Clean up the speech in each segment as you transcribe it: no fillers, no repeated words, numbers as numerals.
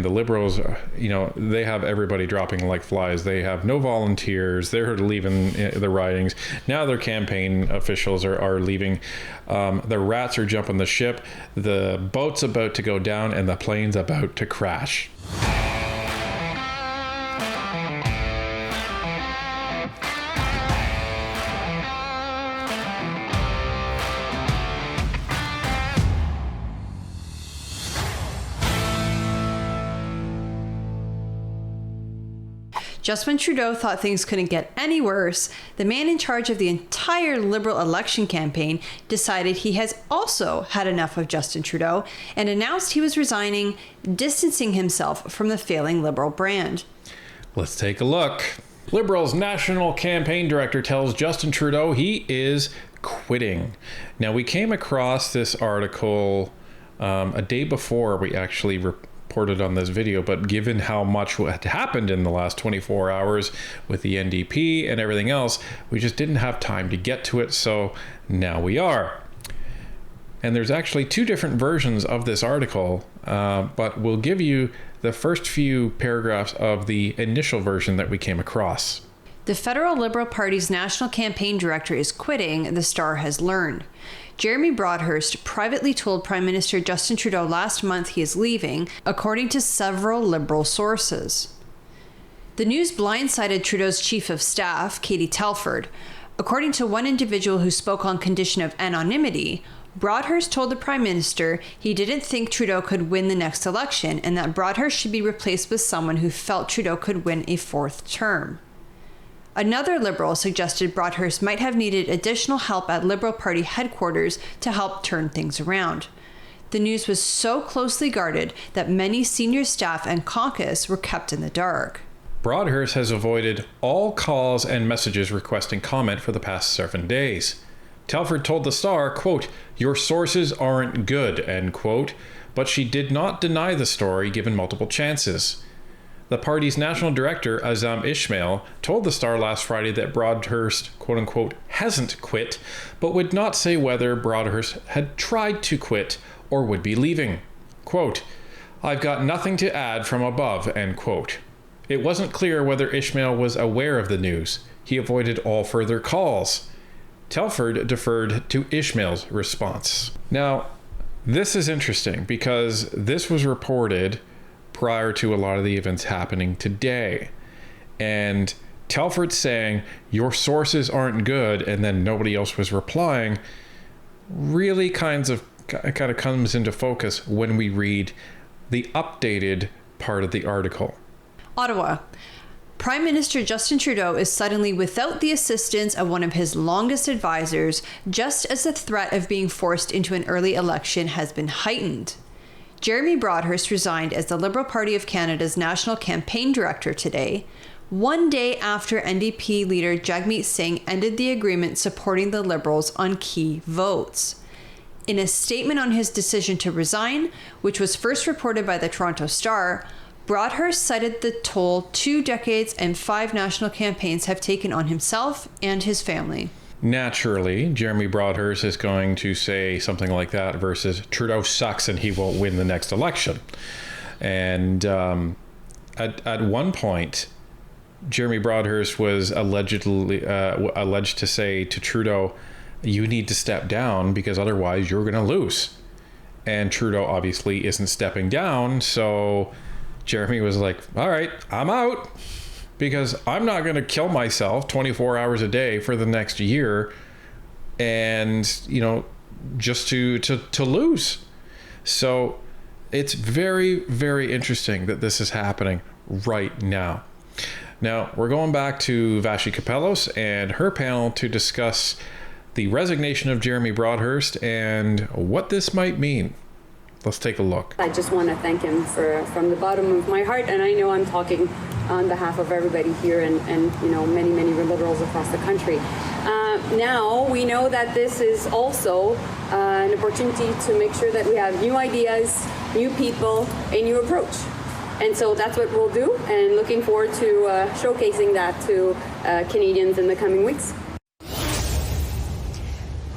The Liberals, they have everybody dropping like flies. They have no volunteers. They're leaving the ridings. Now their campaign officials are leaving. The rats are jumping the ship. The boat's about to go down and the plane's about to crash. Just when Trudeau thought things couldn't get any worse, the man in charge of the entire Liberal election campaign decided he has also had enough of Justin Trudeau and announced he was resigning, distancing himself from the failing Liberal brand. Let's take a look. Liberals' national campaign director tells Justin Trudeau he is quitting. Now, we came across this article a day before we actually reported on this video, but given how much had happened in the last 24 hours with the NDP and everything else, we just didn't have time to get to it, so now we are. And there's actually two different versions of this article, but we'll give you the first few paragraphs of the initial version that we came across. The Federal Liberal Party's national campaign director is quitting, the Star has learned. Jeremy Broadhurst privately told Prime Minister Justin Trudeau last month he is leaving, according to several Liberal sources. The news blindsided Trudeau's chief of staff, Katie Telford. According to one individual who spoke on condition of anonymity, Broadhurst told the Prime Minister he didn't think Trudeau could win the next election and that Broadhurst should be replaced with someone who felt Trudeau could win a fourth term. Another Liberal suggested Broadhurst might have needed additional help at Liberal Party headquarters to help turn things around. The news was so closely guarded that many senior staff and caucus were kept in the dark. Broadhurst has avoided all calls and messages requesting comment for the past 7 days. Telford told the Star, quote, "Your sources aren't good," end quote, but she did not deny the story given multiple chances. The party's national director, Azam Ishmael, told the Star last Friday that Broadhurst, quote-unquote, hasn't quit, but would not say whether Broadhurst had tried to quit or would be leaving. Quote, "I've got nothing to add from above," end quote. It wasn't clear whether Ishmael was aware of the news. He avoided all further calls. Telford deferred to Ishmael's response. Now, this is interesting because this was reported prior to a lot of the events happening today. And Telford saying, "Your sources aren't good," and then nobody else was replying, really kind of comes into focus when we read the updated part of the article. Ottawa. Prime Minister Justin Trudeau is suddenly without the assistance of one of his longest advisors, just as the threat of being forced into an early election has been heightened. Jeremy Broadhurst resigned as the Liberal Party of Canada's national campaign director today, one day after NDP leader Jagmeet Singh ended the agreement supporting the Liberals on key votes. In a statement on his decision to resign, which was first reported by the Toronto Star, Broadhurst cited the toll 2 decades and 5 national campaigns have taken on himself and his family. Naturally, Jeremy Broadhurst is going to say something like that versus Trudeau sucks and he won't win the next election. And at one point, Jeremy Broadhurst was alleged to say to Trudeau, "You need to step down because otherwise you're going to lose." And Trudeau obviously isn't stepping down, so Jeremy was like, "All right, I'm out." Because I'm not going to kill myself 24 hours a day for the next year and, just to lose. So it's very, very interesting that this is happening right now. Now, we're going back to Vashi Kapelos and her panel to discuss the resignation of Jeremy Broadhurst and what this might mean. Let's take a look. I just want to thank him from the bottom of my heart, and I know I'm talking on behalf of everybody here and many Liberals across the country. Now we know that this is also an opportunity to make sure that we have new ideas, new people, a new approach. And so that's what we'll do, and looking forward to showcasing that to Canadians in the coming weeks.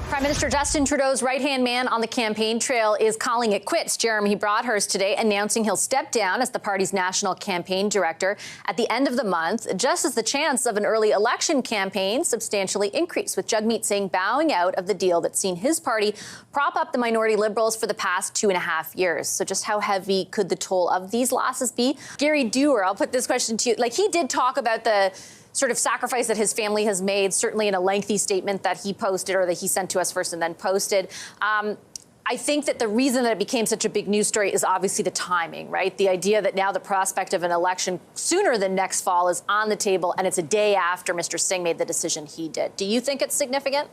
Prime Prime Minister Justin Trudeau's right-hand man on the campaign trail is calling it quits. Jeremy Broadhurst today announcing he'll step down as the party's national campaign director at the end of the month, just as the chance of an early election campaign substantially increased, with Jagmeet Singh bowing out of the deal that's seen his party prop up the minority Liberals for the past 2.5 years. So just how heavy could the toll of these losses be? Gary Dewar, I'll put this question to you. Like, he did talk about the sort of sacrifice that his family has made, certainly in a lengthy statement that he posted, or that he sent to us first and then posted. I think that the reason that it became such a big news story is obviously the timing, right? The idea that now the prospect of an election sooner than next fall is on the table, and it's a day after Mr. Singh made the decision he did. Do you think it's significant?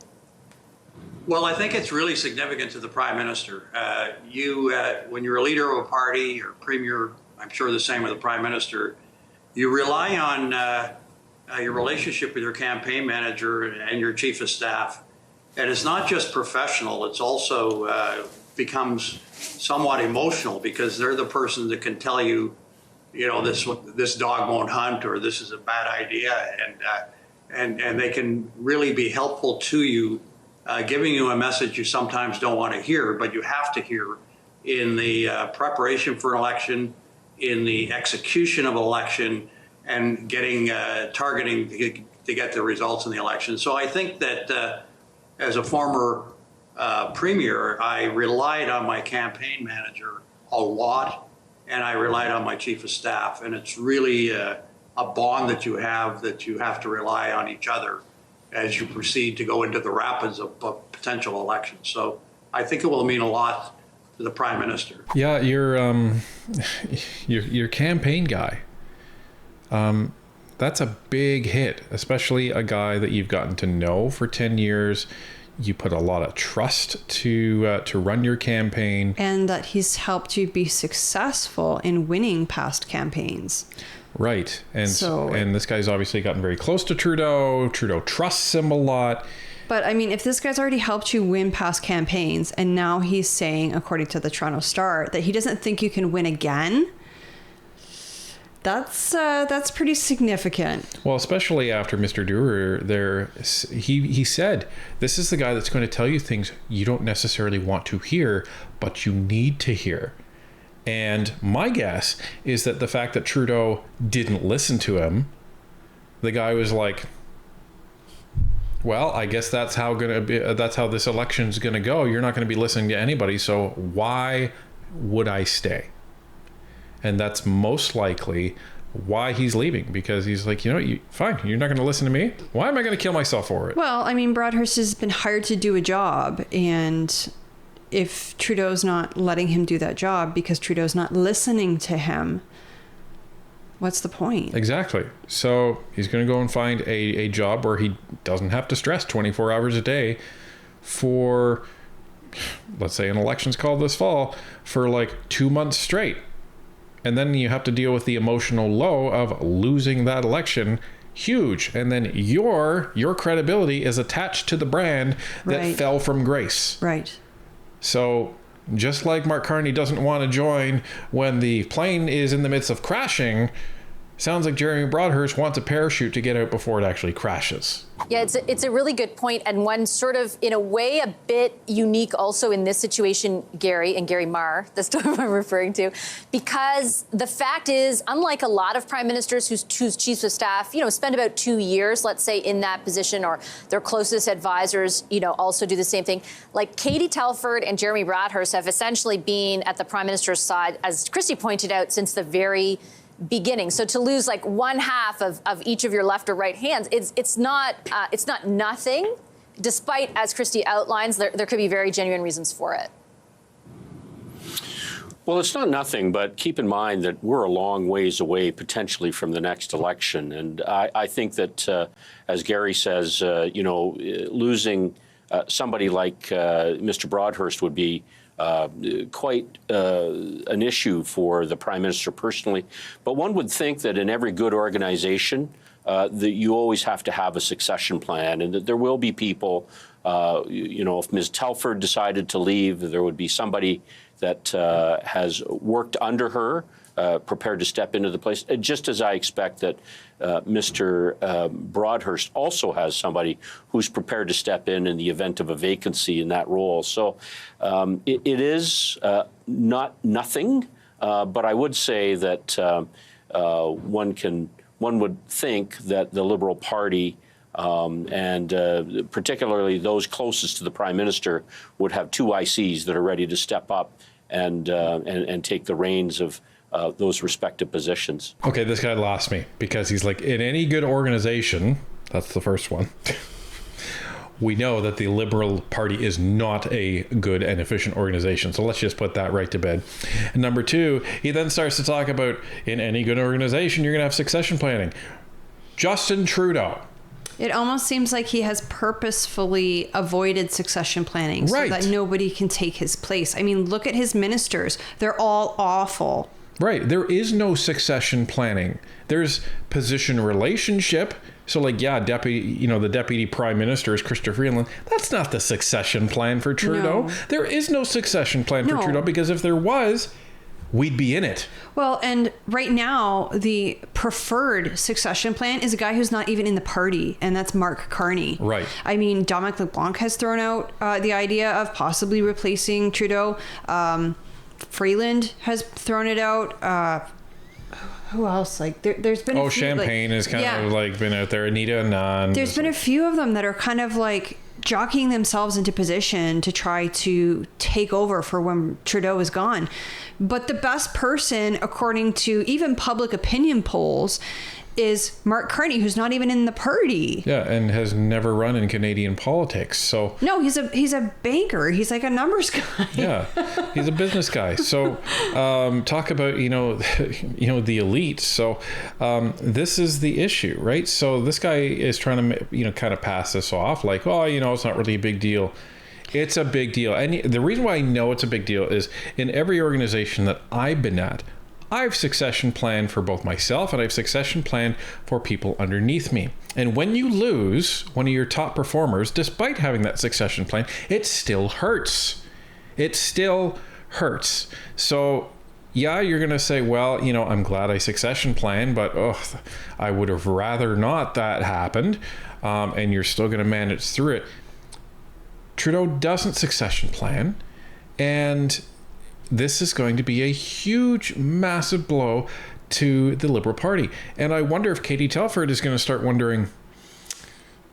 Well, I think it's really significant to the Prime Minister. When you're a leader of a party or premier, I'm sure the same with the Prime Minister, you rely on your relationship with your campaign manager and your chief of staff. And it's not just professional, it's also becomes somewhat emotional, because they're the person that can tell you, this dog won't hunt, or this is a bad idea. And they can really be helpful to you, giving you a message you sometimes don't want to hear, but you have to hear in the preparation for an election, in the execution of an election, and targeting to get the results in the election. So I think that as a former premier, I relied on my campaign manager a lot, and I relied on my chief of staff. And it's really a bond that you have to rely on each other as you proceed to go into the rapids of potential elections. So I think it will mean a lot to the Prime Minister. Yeah, your campaign guy. That's a big hit, especially a guy that you've gotten to know for 10 years. You put a lot of trust to run your campaign. And that he's helped you be successful in winning past campaigns. Right. And this guy's obviously gotten very close to Trudeau. Trudeau trusts him a lot. But I mean, if this guy's already helped you win past campaigns, and now he's saying, according to the Toronto Star, that he doesn't think you can win again, that's pretty significant. Well, especially after Mr. Dewar there, he said, this is the guy that's going to tell you things you don't necessarily want to hear, but you need to hear. And my guess is that the fact that Trudeau didn't listen to him, the guy was like, well, I guess that's how this election's going to go. You're not going to be listening to anybody, so why would I stay? And that's most likely why he's leaving, because he's like, fine, you're not going to listen to me. Why am I going to kill myself for it? Well, I mean, Broadhurst has been hired to do a job, and if Trudeau's not letting him do that job because Trudeau's not listening to him, what's the point? Exactly. So he's going to go and find a job where he doesn't have to stress 24 hours a day for, let's say an election's called this fall, for like 2 months straight. And then you have to deal with the emotional low of losing that election. Huge. And then your credibility is attached to the brand that fell from grace. Right. So just like Mark Carney doesn't want to join when the plane is in the midst of crashing, sounds like Jeremy Broadhurst wants a parachute to get out before it actually crashes. Yeah, it's a really good point, and one sort of, in a way, a bit unique also in this situation, Gary, and Gary Marr, this time I'm referring to, because the fact is, unlike a lot of prime ministers whose chiefs of staff, spend about 2 years, let's say, in that position, or their closest advisors, also do the same thing. Like Katie Telford and Jeremy Broadhurst have essentially been at the prime minister's side, as Christy pointed out, since the very beginning. So to lose like one half of each of your left or right hands, it's not nothing, despite, as Christy outlines, there could be very genuine reasons for it. Well, it's not nothing, but keep in mind that we're a long ways away potentially from the next election. And I think that, as Gary says, losing somebody like Mr. Broadhurst would be quite an issue for the Prime Minister personally. But one would think that in every good organization, that you always have to have a succession plan, and that there will be people, if Ms. Telford decided to leave, there would be somebody that has worked under her prepared to step into the place, just as I expect that Mr. Broadhurst also has somebody who's prepared to step in the event of a vacancy in that role. So it is not nothing, but I would say that one would think that the Liberal Party and particularly those closest to the Prime Minister would have two ICs that are ready to step up and take the reins of those respective positions. Okay, this guy lost me because he's like, in any good organization, that's the first one. We know that the Liberal Party is not a good and efficient organization. So let's just put that right to bed. And number two, he then starts to talk about in any good organization, you're going to have succession planning. Justin Trudeau. It almost seems like he has purposefully avoided succession planning so that nobody can take his place. I mean, look at his ministers. They're all awful. Right. There is no succession planning. There's position relationship. So like, yeah, the deputy prime minister is Chrystia Freeland. That's not the succession plan for Trudeau. No. There is no succession plan for Trudeau, because if there was, we'd be in it. Well, and right now, the preferred succession plan is a guy who's not even in the party, and that's Mark Carney. Right. I mean, Dominic LeBlanc has thrown out the idea of possibly replacing Trudeau. Freeland has thrown it out. Who else? Like there's been a few, Champagne has kind of like been out there. Anita Anand. There's been a few of them that are kind of like jockeying themselves into position to try to take over for when Trudeau is gone. But the best person, according to even public opinion polls, is Mark Carney, who's not even in the party. Yeah, and has never run in Canadian politics. So no, he's a banker. He's like a numbers guy. Yeah, he's a business guy. So talk about the elite. So this is the issue, right? So this guy is trying to kind of pass this off like, it's not really a big deal. It's a big deal, and the reason why I know it's a big deal is in every organization that I've been at, I've succession planned for both myself and I've succession planned for people underneath me. And when you lose one of your top performers, despite having that succession plan, it still hurts. It still hurts. So yeah, you're going to say, well, I'm glad I succession planned, but I would have rather not that happened. And you're still going to manage through it. Trudeau doesn't succession plan, and this is going to be a huge, massive blow to the Liberal Party. And I wonder if Katie Telford is going to start wondering,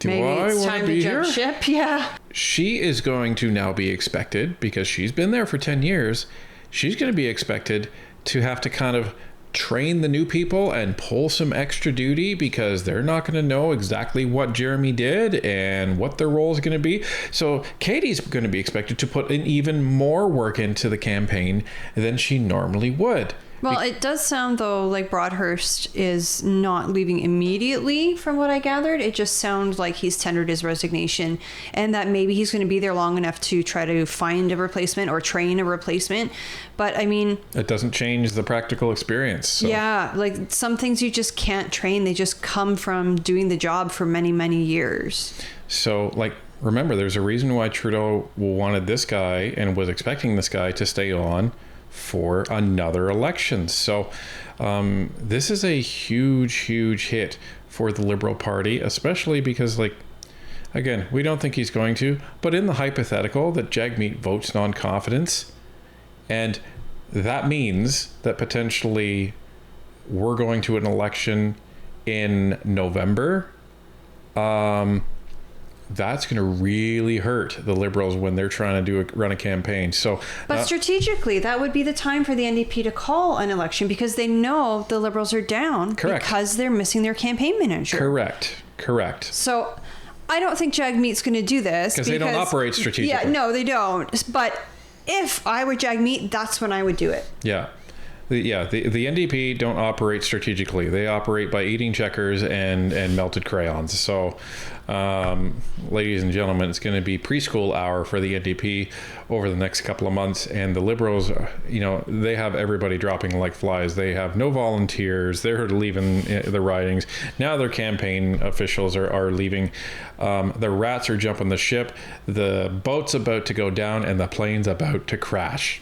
maybe I it's want time to be jump here? Ship? Yeah. She is going to now be expected, because she's been there for 10 years, she's going to be expected to have to kind of train the new people and pull some extra duty, because they're not going to know exactly what Jeremy did and what their role is going to be. So Katie's going to be expected to put in even more work into the campaign than she normally would. Well, it does sound, though, like Broadhurst is not leaving immediately, from what I gathered. It just sounds like he's tendered his resignation, and that maybe he's going to be there long enough to try to find a replacement or train a replacement. But, I mean... it doesn't change the practical experience. So. Yeah, like, some things you just can't train. They just come from doing the job for many, many years. So, like... remember, there's a reason why Trudeau wanted this guy and was expecting this guy to stay on for another election. So this is a huge hit for the Liberal Party, especially because, like, again, we don't think he's going to, but in the hypothetical that Jagmeet votes non-confidence, and that means that potentially we're going to an election in November, that's going to really hurt the Liberals when they're trying to run a campaign. So, but strategically, that would be the time for the NDP to call an election, because they know the Liberals are down. Correct. Because they're missing their campaign manager. Correct. So I don't think Jagmeet's going to do this. Because they don't operate strategically. Yeah, no, they don't. But if I were Jagmeet, that's when I would do it. Yeah. The NDP don't operate strategically. They operate by eating checkers and melted crayons. So, ladies and gentlemen, it's going to be preschool hour for the NDP over the next couple of months. And the Liberals, they have everybody dropping like flies. They have no volunteers. They're leaving the ridings. Now their campaign officials are leaving. The rats are jumping the ship. The boat's about to go down and the plane's about to crash.